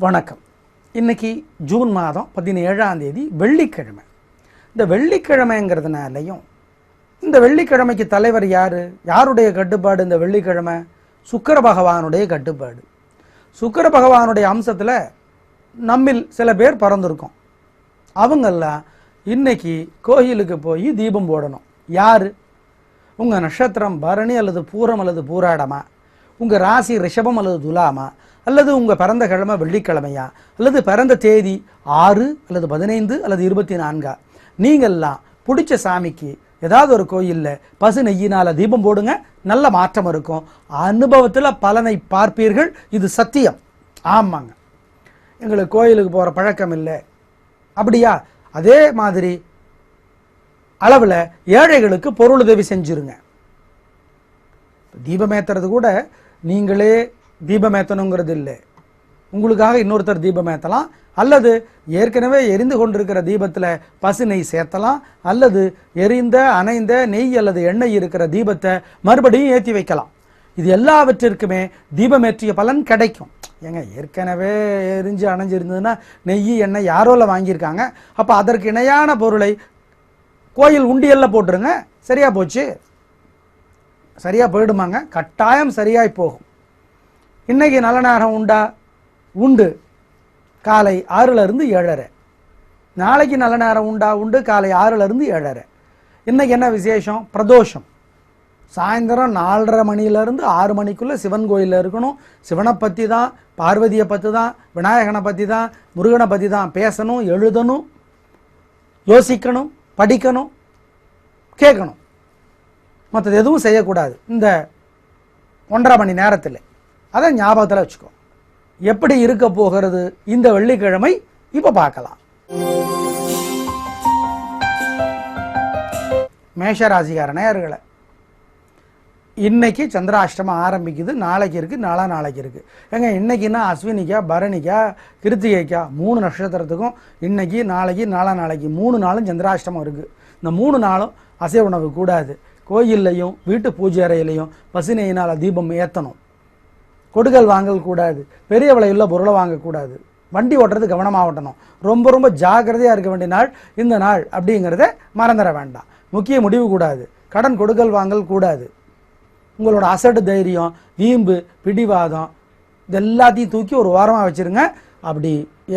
வணக்கம். இன்னைக்கு ஜூன் மாதம் 17ஆம் தேதி வெள்ளிக்கிழமை. இந்த வெள்ளிக்கிழமைங்கிறதுனாலையும் இந்த வெள்ளிக்கிழமைக்கு தலைவர் யார், யாருடைய கட்டுப்பாடு? இந்த வெள்ளிக்கிழமை சுக்கிர பகவானுடைய கட்டுப்பாடு. சுக்கிர பகவானுடைய அம்சத்தில் நம்மில் சில பேர் பிறந்திருக்கோம். அவங்கெல்லாம் இன்னைக்கு கோயிலுக்கு போய் தீபம் போடணும். யார்? உங்கள் நட்சத்திரம் பரணி அல்லது பூரம் அல்லது பூராடமா, உங்கள் ராசி ரிஷபம் அல்லது துலாமா, அல்லது உங்கள் பிறந்த கிழமை வெள்ளிக்கிழமையா, அல்லது பிறந்த தேதி 6 அல்லது 15 அல்லது 24, நீங்கள்லாம் பிடிச்ச சாமிக்கு ஏதாவது ஒரு கோயிலில் பசு நெய்யினால் தீபம் போடுங்க. நல்ல மாற்றம் இருக்கும். அனுபவத்தில் பலனை பார்ப்பீர்கள். இது சத்தியம். ஆமாங்க, எங்களுக்கு கோயிலுக்கு போகிற பழக்கம் இல்லை அப்படியா? அதே மாதிரி அளவில் ஏழைகளுக்கு பொருளுதவி செஞ்சுருங்க. தீபமேத்துறது கூட நீங்களே தீபமேத்தணுங்கிறது இல்லை. உங்களுக்காக இன்னொருத்தர் தீபமேத்தலாம், அல்லது ஏற்கனவே எரிந்து கொண்டிருக்கிற தீபத்தில் பசு நெய் சேர்த்தலாம், அல்லது எரிந்த அணைந்த நெய் அல்லது எண்ணெய் இருக்கிற தீபத்தை மறுபடியும் ஏற்றி வைக்கலாம். இது எல்லாவற்றிற்குமே தீபமேற்றிய பலன் கிடைக்கும். ஏங்க, ஏற்கனவே எரிஞ்சு அணைஞ்சிருந்ததுன்னா நெய் எண்ணெய் யாரோல வாங்கியிருக்காங்க, அப்போ அதற்கு இணையான பொருளை கோயில் உண்டியலில் போட்டுருங்க. சரியா போச்சு. சரியாக போயிடுமாங்க? கட்டாயம் சரியாய் போகும். இன்னைக்கு நல்ல நேரம் உண்டா? உண்டு. காலை 6லிருந்து 7:30. நாளைக்கு நல்ல நேரம் உண்டா? உண்டு. காலை 6லிருந்து 7:30. இன்னைக்கு என்ன விசேஷம்? பிரதோஷம். சாயந்தரம் 4:30 மணிலேருந்து 6 மணிக்குள்ளே சிவன் கோயிலில் இருக்கணும். சிவனை பற்றி தான், பார்வதியை பற்றி தான், விநாயகனை பற்றி தான், முருகனை பற்றி தான் பேசணும், எழுதணும், யோசிக்கணும், படிக்கணும், கேட்கணும். மற்றது எதுவும் செய்யக்கூடாது இந்த 1.5 மணி நேரத்தில். அதை ஞாபகத்தில் வச்சுக்கோ. எப்படி இருக்க போகிறது இந்த வெள்ளிக்கிழமை இப்போ பார்க்கலாம். மேஷராசிக்கார நேயர்களே, இன்னைக்கு சந்திராஷ்டமம் ஆரம்பிக்குது. நாளைக்கு இருக்குது, நாளைக்கு இருக்குது. ஏங்க, இன்னைக்குன்னா அஸ்வினிக்கா, பரணிக்கா, கிருத்திகைக்கா 3 நட்சத்திரத்துக்கும் இன்னைக்கு நாளைக்கு நாளைக்கு 3 நாளும் சந்திராஷ்டமம் இருக்குது. இந்த 3 நாளும் அசைவ உணவு கூடாது. கோயில்லையும் வீட்டு பூஜை அறையிலையும் பசுநெய்யினால் தீபம் ஏற்றணும். கொடுக்கல் வாங்கல் கூடாது. பெரிய விலையுள்ள பொருளை வாங்கக்கூடாது. வண்டி ஓட்டுறது கவனமாக ஓட்டணும். ரொம்ப ரொம்ப ஜாக்கிரதையாக இருக்க வேண்டிய நாள் இந்த நாள் அப்படிங்கிறத மறந்துட வேண்டாம். முக்கிய முடிவு கூடாது. கடன் கொடுக்கல் வாங்கல் கூடாது. உங்களோட அசடு தைரியம், வீம்பு, பிடிவாதம் இது எல்லாத்தையும் தூக்கி ஒரு ஓரமாக வச்சுருங்க. அப்படி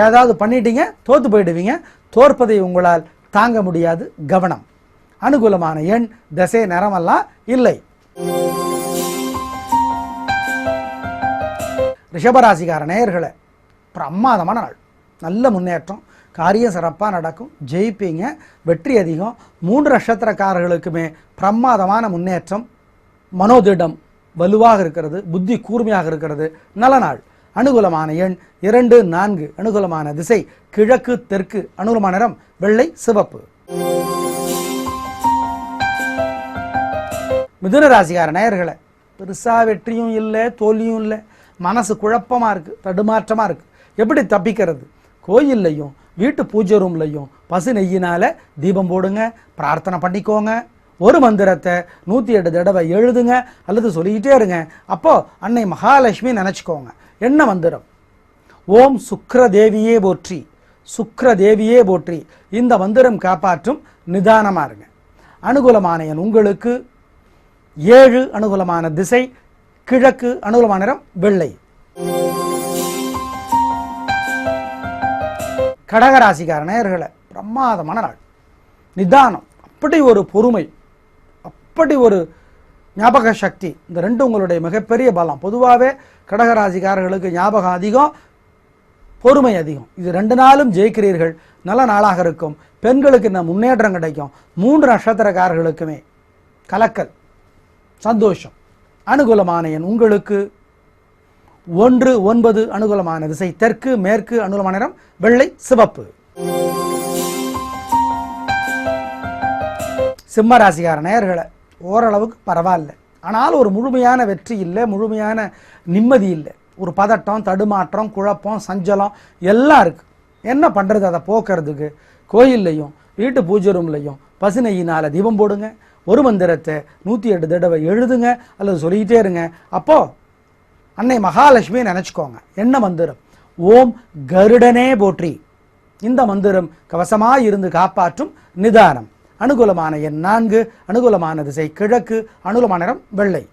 ஏதாவது பண்ணிட்டீங்க தோற்று போயிடுவீங்க. தோற்பதை உங்களால் தாங்க முடியாது. கவனம். அனுகூலமான எண், தசை, நிறமெல்லாம் இல்லை. ரிஷபராசிக்கார நேயர்களே, பிரமாதமான நாள். நல்ல முன்னேற்றம். காரியம் சிறப்பாக நடக்கும். ஜெயிப்பீங்க. வெற்றி அதிகம். 3 நட்சத்திரக்காரர்களுக்குமே பிரமாதமான முன்னேற்றம். மனோதிடம் வலுவாக இருக்கிறது. புத்தி கூர்மையாக இருக்கிறது. நல்ல நாள். அனுகூலமான எண் 2, 4. அனுகூலமான திசை கிழக்கு, தெற்கு. அனுகூலமான நிறம் வெள்ளை, சிவப்பு. மிதுன ராசிக்கார நேயர்களே, பெருசா வெற்றியும் இல்லை, தோல்வியும் இல்லை. மனசு குழப்பமாக இருக்குது, தடுமாற்றமாக இருக்குது. எப்படி தப்பிக்கிறது? கோயில்லையும் வீட்டு பூஜை ரூம்லையும் பசு நெய்யினால் தீபம் போடுங்க. பிரார்த்தனை பண்ணிக்கோங்க. ஒரு மந்திரத்தை 108 தடவை எழுதுங்க அல்லது சொல்லிக்கிட்டே இருங்க. அப்போது அன்னை மகாலட்சுமி நினச்சிக்கோங்க. என்ன மந்திரம்? ஓம் சுக்ரதேவியே போற்றி, சுக்ரதேவியே போற்றி. இந்த மந்திரம் காப்பாற்றும். நிதானமாக இருங்க. அனுகூலமான எண் உங்களுக்கு 7. அனுகூலமான திசை கிழக்கு. அனுகூலமான நிறம் வெள்ளை. கடகராசிக்கார நேயர்களே, பிரமாதமான நாள். நிதானம், அப்படி ஒரு பொறுமை, அப்படி ஒரு ஞாபக சக்தி, இந்த 2 உங்களுடைய மிகப்பெரிய பலம். பொதுவாகவே கடகராசிக்காரர்களுக்கு ஞாபகம் அதிகம், பொறுமை அதிகம். இது 2 நாளும் ஜெயிக்கிறீர்கள். நல்ல நாளாக இருக்கும். பெண்களுக்கு இந்த முன்னேற்றம் கிடைக்கும். 3 நட்சத்திரக்காரர்களுக்குமே கலக்கல், சந்தோஷம். அனுகூலமான எண் உங்களுக்கு 1, 9. அனுகூலமான திசை தெற்கு, மேற்கு. அனுகூலமான நிறம் வெள்ளை, சிவப்பு. சிம்ம ராசிக்கார நேயர்களே, ஓரளவுக்கு பரவாயில்ல. ஆனால் ஒரு முழுமையான வெற்றி இல்லை, முழுமையான நிம்மதி இல்லை. ஒரு பதட்டம், தடுமாற்றம், குழப்பம், சஞ்சலம் எல்லாம் இருக்குது. என்ன பண்ணுறது? அதை போக்குறதுக்கு கோயில்லையும் வீட்டு பூஜை ரூம்லையும் பசு நெய்யினால் தீபம் போடுங்க. ஒரு மந்திரத்தை 108 தடவை எழுதுங்க அல்லது சொல்லிக்கிட்டே இருங்க. அப்போது அன்னை மகாலட்சுமியை நினச்சிக்கோங்க. என்ன மந்திரம்? ஓம் கருடனே போற்றி. இந்த மந்திரம் கவசமாய் இருந்து காப்பாற்றும் நிதானம். அனுகூலமான எண் 4, அனுகூலமான திசை கிழக்கு, அனுகூலமான நிறம் வெள்ளை.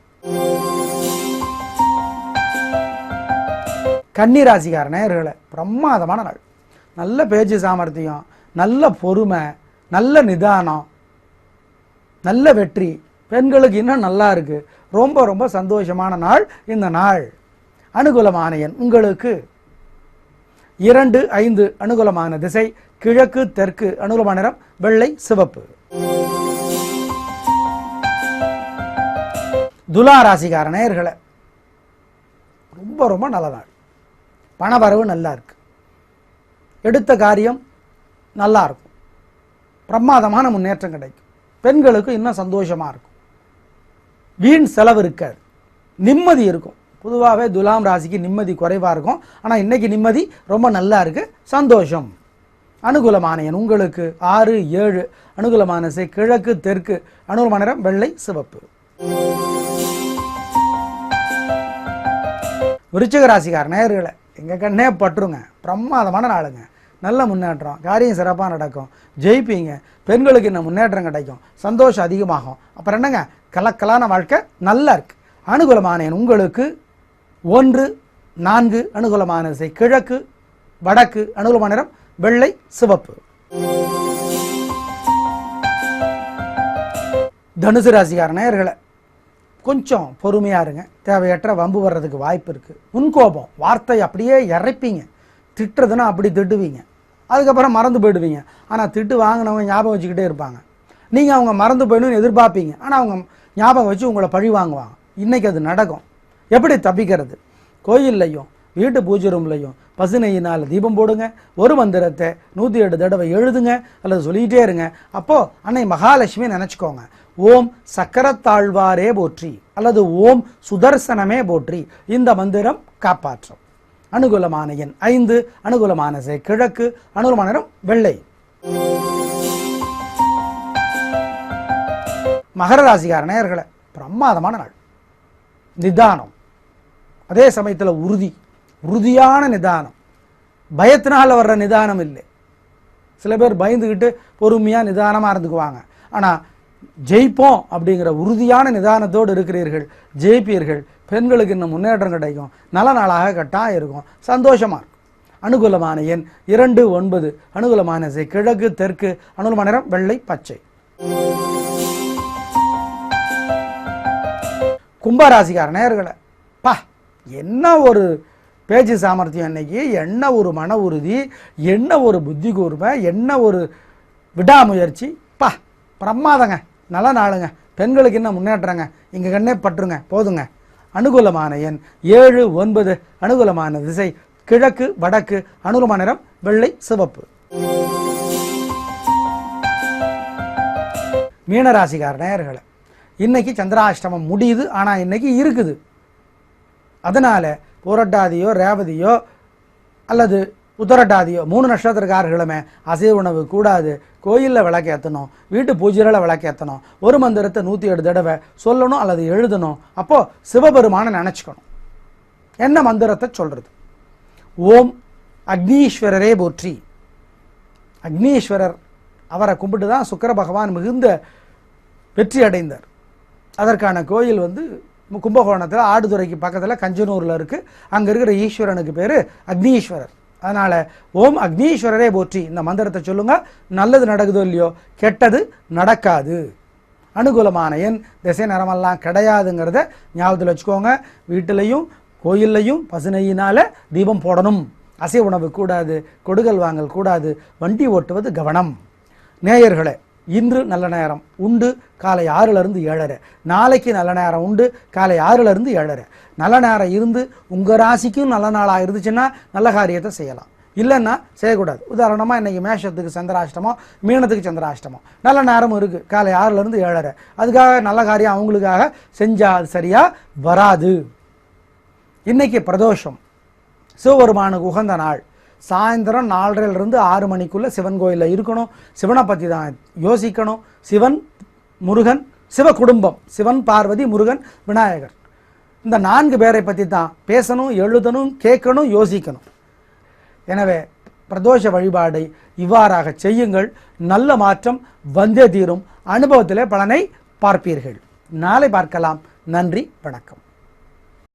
கன்னிராசிக்கார நேயர்களே, பிரமாதமான நாள். நல்ல பேச்சு சாமர்த்தியம், நல்ல பொறுமை, நல்ல நிதானம், நல்ல வெற்றி. பெண்களுக்கு இன்னும் நல்லா இருக்கு. ரொம்ப ரொம்ப சந்தோஷமான நாள் இந்த நாள். அனுகூலமான எண் உங்களுக்கு 2, 5, அனுகூலமான திசை கிழக்கு தெற்கு, அனுகூலமான நிறம் வெள்ளை சிவப்பு. துலா ராசிக்கார நேயர்களே, ரொம்ப ரொம்ப நல்ல நாள். பணவரவு நல்லா இருக்கு. எடுத்த காரியம் நல்லா இருக்கும். பிரமாதமான முன்னேற்றம் கிடைக்கும். பெண்களுக்கு இன்னும் சந்தோஷமா இருக்கும். வீண் செலவு இருக்காது. நிம்மதி இருக்கும். பொதுவாகவே துலாம் ராசிக்கு நிம்மதி குறைவாக இருக்கும். ஆனால் இன்னைக்கு நிம்மதி ரொம்ப நல்லா இருக்கு. சந்தோஷம். அனுகூலமான எண் உங்களுக்கு 6, 7, அனுகூலமான திசை கிழக்கு தெற்கு, அனுகூலமான நிறம் வெள்ளை சிவப்பு. விருச்சிக ராசிக்கார நேயர்களே, எங்க கண்ணே பற்றுங்க. பிரமாதமான நாளுங்க. நல்ல முன்னேற்றம். காரியம் சிறப்பாக நடக்கும். ஜெயிப்பீங்க. பெண்களுக்கு இன்னும் முன்னேற்றம் கிடைக்கும். சந்தோஷம் அதிகமாகும். அப்புறம் என்னங்க, கலக்கலான வாழ்க்கை நல்லா இருக்கு. அனுகூலமான எண் உங்களுக்கு 1, 4, அனுகூலமான திசை கிழக்கு வடக்கு, அனுகூலமான நிறம் வெள்ளை சிவப்பு. தனுசு ராசிக்கார நேயர்களே, கொஞ்சம் பொறுமையா இருங்க. தேவையற்ற வம்பு வர்றதுக்கு வாய்ப்பு இருக்கு. முன்கோபம், வார்த்தை அப்படியே இறைப்பீங்க. திட்டுறதுன்னா அப்படி திட்டுவீங்க. அதுக்கப்புறம் மறந்து போயிடுவீங்க. ஆனால் திட்டு வாங்கினவங்க ஞாபகம் வச்சுக்கிட்டே இருப்பாங்க. நீங்கள் அவங்க மறந்து போயிடணும்னு எதிர்பார்ப்பீங்க. ஆனால் அவங்க ஞாபகம் வச்சு உங்களை பழி வாங்குவாங்க. இன்றைக்கி அது நடக்கும். எப்படி தப்பிக்கிறது? கோயில்லையும் வீட்டு பூஜை ரூம்லையும் பசுநெய்யினால் தீபம் போடுங்க. ஒரு மந்திரத்தை 108 தடவை எழுதுங்க அல்லது சொல்லிகிட்டே இருங்க. அப்போது அன்னை மகாலட்சுமி நினச்சிக்கோங்க. ஓம் சக்கரத்தாழ்வாரே போற்றி அல்லது ஓம் சுதர்சனமே போற்றி. இந்த மந்திரம் காப்பாற்றும். அனுகூலமான எண் 5, அனுகூலமான திசை கிழக்கு, அனுகூலமான நிறம் வெள்ளை. மகர ராசிக்கார நேயர்களே, பிரமாதமான நாள். நிதானம், அதே சமயத்தில் உறுதியான நிதானம். பயத்தினால வர்ற நிதானம் இல்லை. சில பேர் பயந்துக்கிட்டு பொறுமையாக நிதானமாக இருந்துக்குவாங்க. ஆனால் ஜெயிப்போம் அப்படிங்கிற உறுதியான நிதானத்தோடு இருக்கிறீர்கள், ஜெயிப்பீர்கள். பெண்களுக்கு இன்னும் முன்னேற்றம் கிடைக்கும். நல்ல நாளாக கட்டாயம் இருக்கும். சந்தோஷமாக இருக்கும். அனுகூலமான எண் 2, 9, அனுகூலமான திசை கிழக்கு தெற்கு, அனுகூலமான நிறம் வெள்ளை பச்சை. கும்பராசிக்கார நேயர்களே, என்ன ஒரு பேச்சு சாமர்த்தியம் இன்னைக்கு, என்ன ஒரு மன உறுதி, என்ன ஒரு புத்தி கூர்மை, என்ன ஒரு விடாமுயற்சி. பிரமாதங்க. நல்ல நாளுங்க. பெண்களுக்கு என்ன முன்னேற்றங்க. இங்கே கண்ணே பற்றுங்க. போதுங்க. அனுகூலமான எண் 7, 9, அனுகூலமான திசை கிழக்கு வடக்கு, அனுகூலமான நிறம் வெள்ளை சிவப்பு. மீனராசிக்கார நேயர்களே, இன்னைக்கு சந்திராஷ்டமம் முடியுது. ஆனால் இன்னைக்கு இருக்குது. அதனால புரட்டாதியோ ரேவதியோ அல்லது உத்தரட்டாதியோ 3 நட்சத்திரக்காரர்களுமே அசைவ உணவு கூடாது. கோயிலில் விளக்கேற்றணும், வீட்டு பூஜையில் விளக்கேற்றணும். ஒரு மந்திரத்தை 107 தடவை சொல்லணும் அல்லது எழுதணும். அப்போது சிவபெருமானை நினச்சிக்கணும். என்ன மந்திரத்தை சொல்கிறது? ஓம் அக்னீஸ்வரரே போற்றி. அக்னீஸ்வரர், அவரை கும்பிட்டு தான் சுக்கிர பகவான் மிகுந்த வெற்றி அடைந்தார். அதற்கான கோயில் கும்பகோணத்தில் ஆடுதுறைக்கு பக்கத்தில் கஞ்சனூரில் இருக்குது. அங்கே இருக்கிற ஈஸ்வரனுக்கு பேர் அக்னீஸ்வரர். அதனால் ஓம் அக்னீஸ்வரரே போற்றி இந்த மந்திரத்தை சொல்லுங்கள். நல்லது நடக்குதோ இல்லையோ, கெட்டது நடக்காது. அனுகூலமான எண் திசை நிறமெல்லாம் கிடையாதுங்கிறத ஞாபகத்தில் வச்சுக்கோங்க. வீட்டிலையும் கோயில்லையும் பசுநெய்யினால் தீபம் போடணும். அசைவ உணவு கூடாது, கொடுக்கல் வாங்கல் கூடாது, வண்டி ஓட்டுவது கவனம். நேயர்களே, இன்று நல்ல நேரம் உண்டு காலை 6லிருந்து 7:30. நாளைக்கு நல்ல நேரம் உண்டு காலை 6லிருந்து 7:30. நல்ல நேரம் இருந்து உங்கள் ராசிக்கும் நல்ல நாளாக இருந்துச்சுன்னா நல்ல காரியத்தை செய்யலாம். இல்லைன்னா செய்யக்கூடாது. உதாரணமாக இன்றைக்கி மேஷத்துக்கு சந்திராஷ்டமம், மீனத்துக்கு சந்திராஷ்டமம். நல்ல நேரமும் இருக்குது காலை 6லிருந்து 7:30. அதுக்காக நல்ல காரியம் அவங்களுக்காக செஞ்சால் அது சரியாக வராது. இன்றைக்கி பிரதோஷம், சிவபெருமானுக்கு உகந்த நாள். சாயந்தரம் 4:30லிருந்து 6 மணிக்குள்ளே சிவன் கோயிலில் இருக்கணும். சிவனை பற்றி தான் யோசிக்கணும். சிவன், முருகன், சிவ குடும்பம், சிவன், பார்வதி, முருகன், விநாயகர், இந்த 4 பேரை பற்றி தான் பேசணும், எழுதணும், கேட்கணும், யோசிக்கணும். எனவே பிரதோஷ வழிபாடை இவ்வாறாக செய்யுங்கள். நல்ல மாற்றம் வந்தே தீரும். அனுபவத்திலே பலனை பார்ப்பீர்கள். நாளை பார்க்கலாம். நன்றி, வணக்கம்.